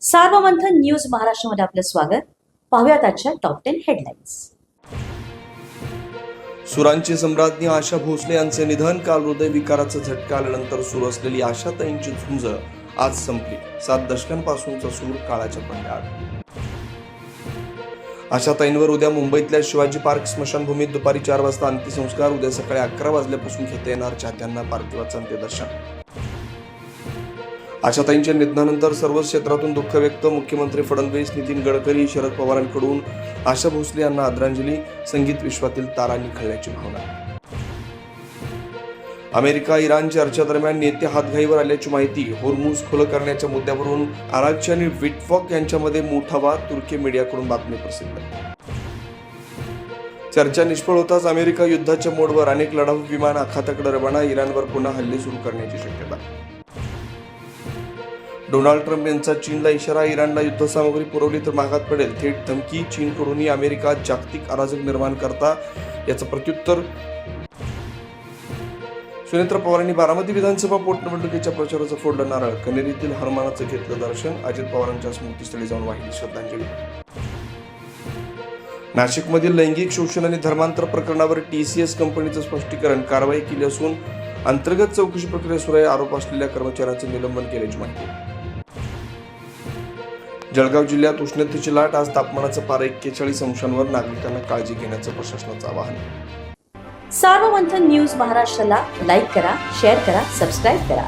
Sarvamanthan news महाराष्ट्रामध्ये आपलं स्वागत. पाहुयात आजच्या टॉप 10 हेडलाईन्स. सुरांची सम्राज्ञी आशा भोसले यांचे निधन. काल हृदयविकाराचा झटका आल्यानंतर सुरू असलेली आशाताईंची झुंज आज संपली. 7 दशकांपासूनचा सूर काळाच्या पडद्याआड. आशाताईंवर उद्या मुंबईतल्या शिवाजी पार्क स्मशानभूमीत दुपारी 4 वाजता अंत्यसंस्कार. उद्या सकाळी 11 वाजल्यापासून घेता येणार चाहत्यांना पार्थिवाचं अंत्यदर्शन. आशाताईंच्या निधनानंतर सर्वच क्षेत्रातून दुःख व्यक्त. मुख्यमंत्री फडणवीस, नितीन गडकरी, शरद पवारांकडून आशा भोसले यांना आदरांजली. संगीत विश्वातील तारा निखळल्याची भावना. अमेरिका इराण चर्चेदरम्यान नेते हातघाईवर आल्याची माहिती. होर्मुझ खुलं करण्याच्या मुद्द्यावरून आराघची आणि विटफॉक यांच्यामध्ये मोठा वाद. तुर्की मीडियाकडून बातमी प्रसिद्ध. चर्चा निष्फळ होताच अमेरिका युद्धाच्या मोडवर. अनेक लढाऊ विमान आखाताकडे रवाना. इराणवर पुन्हा हल्ले सुरू करण्याची शक्यता. डोनाल्ड ट्रम्प यांचा चीनला इशारा. इराणला युद्धसामग्री पुरवली तर महागात पडेल. थेट धमकी. चीनकडूनही अमेरिका जागतिक अराजक निर्माण करता याचं प्रत्युत्तर. सुनेत्र पवारांनी बारामती विधानसभा पोटनिवडणुकीच्या प्रचाराचं फोडलं नारळ. कनेरीतील हनुमानाचं घेतलं दर्शन. अजित पवारांच्या स्मृतीस्थळी जाऊन वाहिली श्रद्धांजली. नाशिकमधील लैंगिक शोषण आणि धर्मांतर प्रकरणावर TCS कंपनीचं स्पष्टीकरण. कारवाई केली असून अंतर्गत चौकशी प्रक्रिया सुरू आहे. आरोप असलेल्या कर्मचाऱ्यांचं निलंबन केल्याची माहिती. जळगाव जिल्ह्यात उष्णतेची लाट. आज तापमानाचं पारा 41 अंशांवर. नागरिकांना काळजी घेण्याचं प्रशासनाचं आवाहन. सार्वमंथन न्यूज महाराष्ट्राला लाईक करा, शेअर करा, सबस्क्राईब करा.